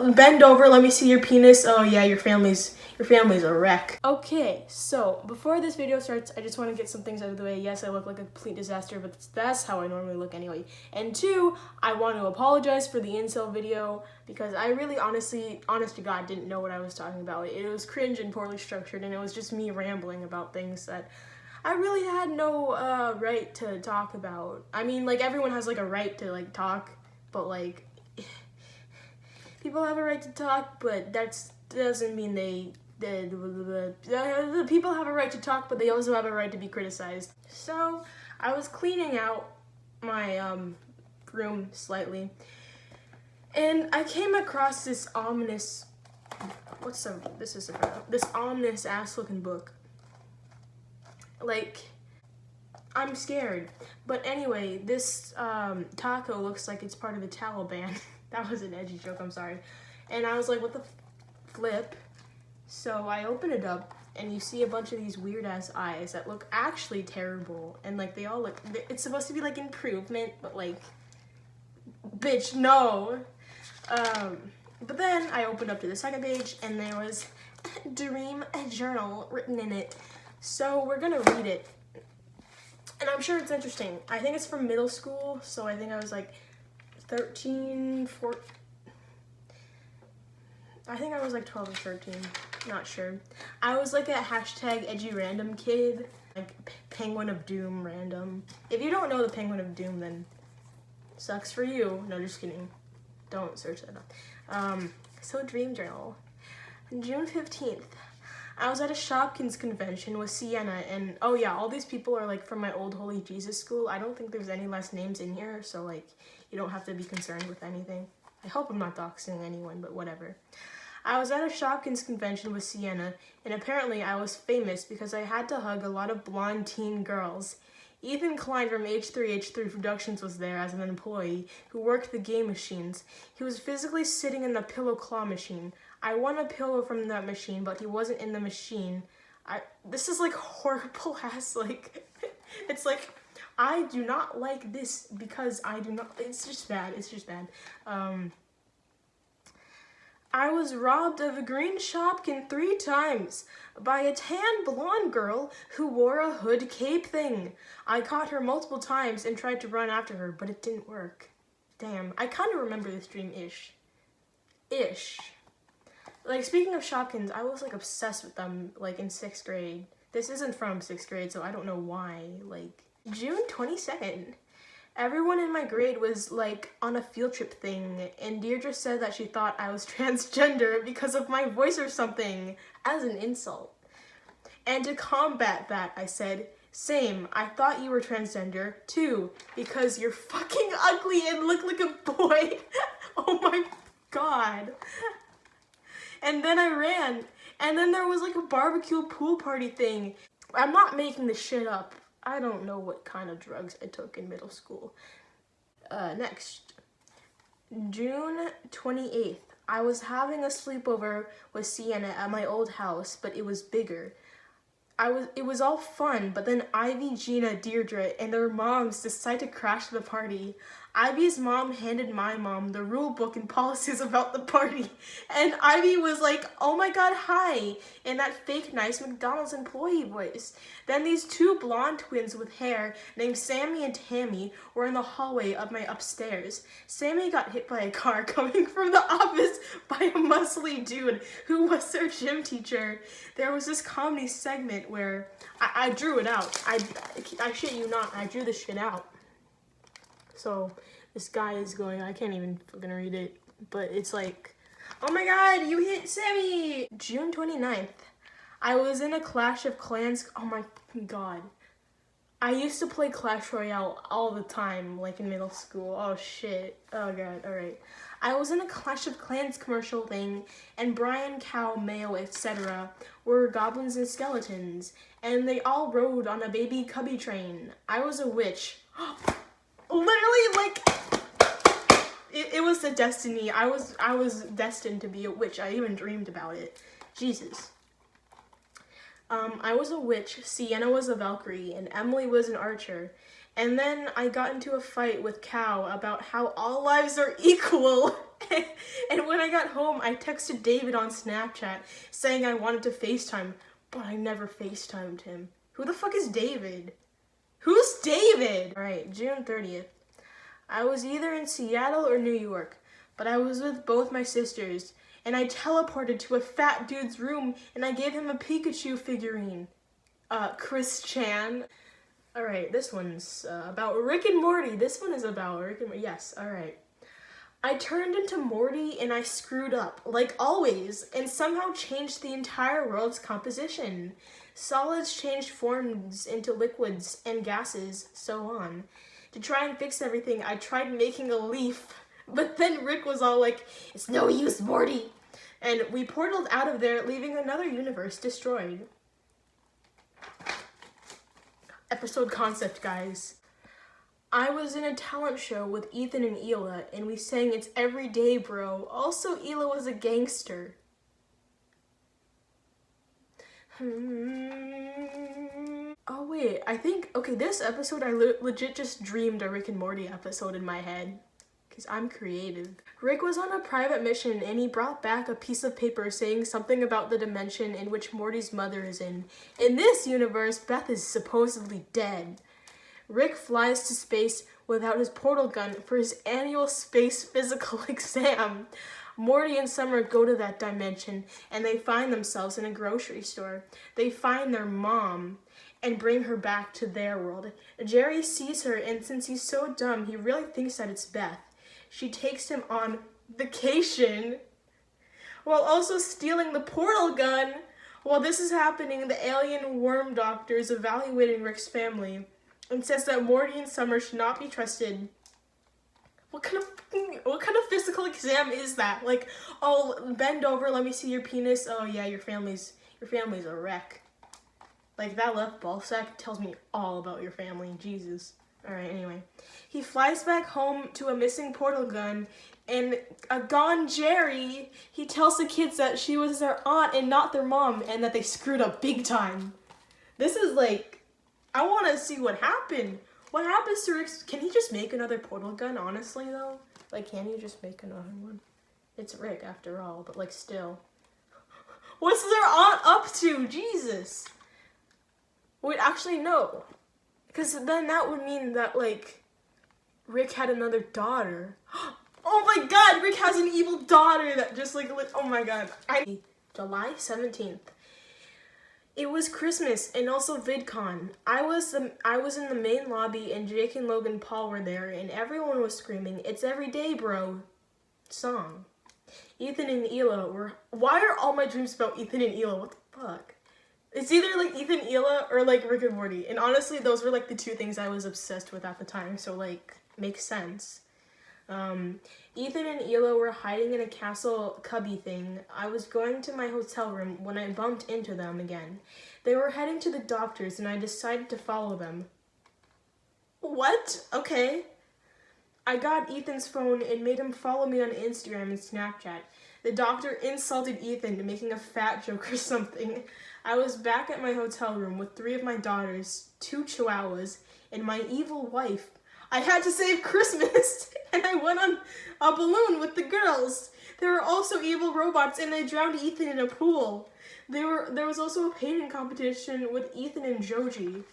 bend over, let me see your penis. Oh yeah, your family's a wreck. Okay, so before this video starts, I just want to get some things out of the way. Yes, I look like a complete disaster, but that's how I normally look anyway. And two, I want to apologize for the incel video because I really honest to God, didn't know what I was talking about. It was cringe and poorly structured, and it was just me rambling about things that I really had no right to talk about. I mean, like, everyone has like a right to like talk, but like people have a right to talk, but that doesn't mean the people have a right to talk, but they also have a right to be criticized. So I was cleaning out my room slightly, and I came across this ominous this ominous ass looking book. Like, I'm scared. But anyway, this taco looks like it's part of the Taliban. That was an edgy joke, I'm sorry. And I was like, what the flip? So I open it up, and you see a bunch of these weird ass eyes that look actually terrible. And like, they all look, it's supposed to be like improvement, but like, bitch, no. But then I opened up to the second page, and there was Dream Journal written in it. So we're gonna read it. And I'm sure it's interesting. I think it's from middle school, so I think I was like 13, 14. I think I was like 12 or 13, not sure. I was like a hashtag edgy random kid, like Penguin of Doom random. If you don't know the Penguin of Doom, then sucks for you. No, just kidding. Don't search that up. So Dream Journal. June 15th. I was at a Shopkins convention with Sienna, and oh yeah, all these people are like from my old Holy Jesus school. I don't think there's any last names in here, so like you don't have to be concerned with anything. I hope I'm not doxing anyone, but whatever. I was at a Shopkins convention with Sienna, and apparently I was famous because I had to hug a lot of blonde teen girls. Ethan Klein from H3H3 Productions was there as an employee who worked the game machines. He was physically sitting in the pillow claw machine. I won a pillow from that machine, but he wasn't in the machine. This is like horrible ass, like, it's like, I do not like this because I do not, it's just bad. I was robbed of a green Shopkin 3 times by a tan blonde girl who wore a hood cape thing. I caught her multiple times and tried to run after her, but it didn't work. Damn, I kind of remember this dream-ish. Like, speaking of Shopkins, I was like obsessed with them like in 6th grade. This isn't from 6th grade, so I don't know why. Like, June 22nd. Everyone in my grade was like on a field trip thing, and Deirdre said that she thought I was transgender because of my voice or something, as an insult. And to combat that, I said, same, I thought you were transgender too, because you're fucking ugly and look like a boy. Oh my god. And then I ran, and then there was like a barbecue pool party thing. I'm not making this shit up. I don't know what kind of drugs I took in middle school. Next, June 28th. I was having a sleepover with Sienna at my old house, but it was bigger. It was all fun, but then Ivy, Gina, Deirdre, and their moms decided to crash the party. Ivy's mom handed my mom the rule book and policies about the party, and Ivy was like, oh my god, hi, in that fake nice McDonald's employee voice. Then these 2 blonde twins with hair named Sammy and Tammy were in the hallway of my upstairs. Sammy got hit by a car coming from the office by a muscly dude who was their gym teacher. There was this comedy segment where I drew it out. I shit you not, I drew this shit out. So this guy is going, I can't even fucking read it, but it's like, oh my god, you hit Sammy! June 29th. I was in a Clash of Clans, oh my god. I used to play Clash Royale all the time, like in middle school. Oh shit, oh god, alright. I was in a Clash of Clans commercial thing, and Brian, Cow, Mayo, etc. were goblins and skeletons, and they all rode on a baby cubby train. I was a witch. Literally, like, it was the destiny. I was destined to be a witch. I even dreamed about it. Jesus. I was a witch, Sienna was a Valkyrie, and Emily was an archer. And then I got into a fight with Cow about how all lives are equal. And when I got home, I texted David on Snapchat saying I wanted to FaceTime, but I never FaceTimed him. Who the fuck is David? Who's David? Alright, June 30th. I was either in Seattle or New York, but I was with both my sisters, and I teleported to a fat dude's room and I gave him a Pikachu figurine. Chris Chan. Alright, this one's about Rick and Morty. This one is about Rick and Morty. Yes, alright. I turned into Morty and I screwed up, like always, and somehow changed the entire world's composition. Solids changed forms into liquids and gases, so on. To try and fix everything, I tried making a leaf, but then Rick was all like, "It's no use, Morty." And we portaled out of there, leaving another universe destroyed. Episode concept, guys. I was in a talent show with Ethan and Hila, and we sang It's Every Day, Bro. Also, Hila was a gangster. Oh, wait, I think, okay, this episode, I legit just dreamed a Rick and Morty episode in my head. Because I'm creative. Rick was on a private mission, and he brought back a piece of paper saying something about the dimension in which Morty's mother is in. In this universe, Beth is supposedly dead. Rick flies to space without his portal gun for his annual space physical exam. Morty and Summer go to that dimension and they find themselves in a grocery store. They find their mom and bring her back to their world. Jerry sees her, and since he's so dumb, he really thinks that it's Beth. She takes him on vacation while also stealing the portal gun. While this is happening, the alien worm doctor is evaluating Rick's family and says that Morty and Summer should not be trusted. What kind of physical exam is that? Like, oh, bend over, let me see your penis. Oh yeah, your family's a wreck. Like, that left ball sack tells me all about your family. Jesus. Alright, anyway. He flies back home to a missing portal gun, and a gone Jerry, he tells the kids that she was their aunt and not their mom, and that they screwed up big time. This is like, I want to see what happened. What happens to Rick's... Can he just make another portal gun, honestly, though? Like, can you just make another one? It's Rick, after all, but, like, still. What's their aunt up to? Jesus. Wait, actually, no. Because then that would mean that, like, Rick had another daughter. Oh my god, Rick has an evil daughter that just, like, oh my god. July 17th. It was Christmas and also VidCon. I was in the main lobby and Jake and Logan Paul were there and everyone was screaming, "It's Every Day, Bro" song. Ethan and Hila were... Why are all my dreams about Ethan and Hila? What the fuck? It's either like Ethan, Hila, or like Rick and Morty. And honestly, those were like the two things I was obsessed with at the time, so like, makes sense. Ethan and Hila were hiding in a castle cubby thing. I was going to my hotel room when I bumped into them again. They were heading to the doctor's and I decided to follow them. What? Okay. I got Ethan's phone and made him follow me on Instagram and Snapchat. The doctor insulted Ethan, making a fat joke or something. I was back at my hotel room with 3 of my daughters, 2 chihuahuas, and my evil wife. I had to save Christmas, and I went on a balloon with the girls. There were also evil robots, and they drowned Ethan in a pool. There was also a painting competition with Ethan and Joji.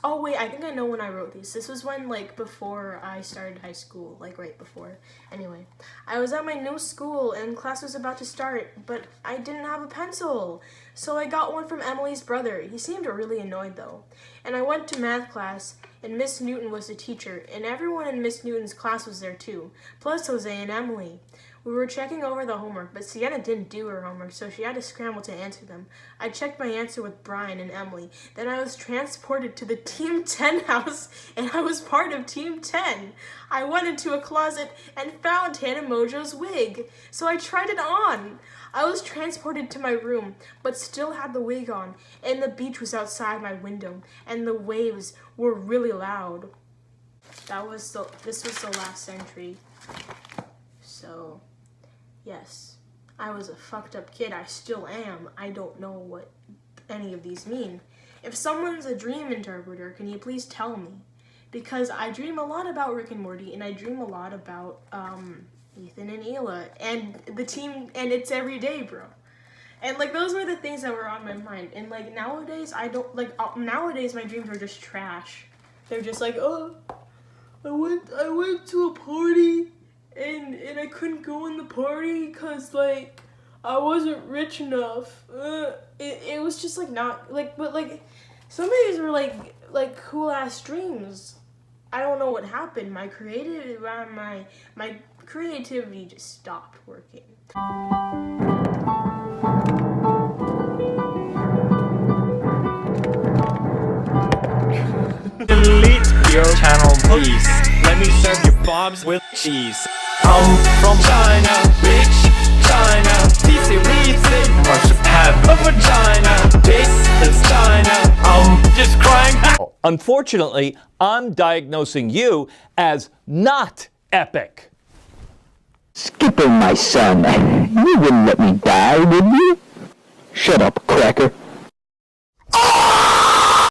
Oh wait, I think I know when I wrote these. This was when, like, before I started high school, like right before. Anyway, I was at my new school and class was about to start, but I didn't have a pencil. So I got one from Emily's brother. He seemed really annoyed though. And I went to math class and Miss Newton was the teacher and everyone in Miss Newton's class was there too, plus Jose and Emily. We were checking over the homework, but Sienna didn't do her homework, so she had to scramble to answer them. I checked my answer with Brian and Emily. Then I was transported to the Team 10 house, and I was part of Team 10. I went into a closet and found Hannah Mojo's wig, so I tried it on. I was transported to my room, but still had the wig on, and the beach was outside my window, and the waves were really loud. This was the last entry. So... yes, I was a fucked up kid. I still am. I don't know what any of these mean. If someone's a dream interpreter, can you please tell me? because I dream a lot about Rick and Morty, and I dream a lot about Ethan and Hila and the team, and it's every day, bro. And like those were the things that were on my mind. And like nowadays, I don't like. Nowadays, my dreams are just trash. They're just like, oh, I went to a party, and I couldn't go in the party because like I wasn't rich enough. It was just like not like, but like some of these were like cool ass dreams. I don't know what happened. My creativity just stopped working. Delete your channel, please. Let me serve your bobs with cheese. I'm from China, bitch, China. DC must have a vagina. This is China. I'm just crying. Unfortunately, I'm diagnosing you as not epic. Skipper, my son, you wouldn't let me die, would you? Shut up, cracker.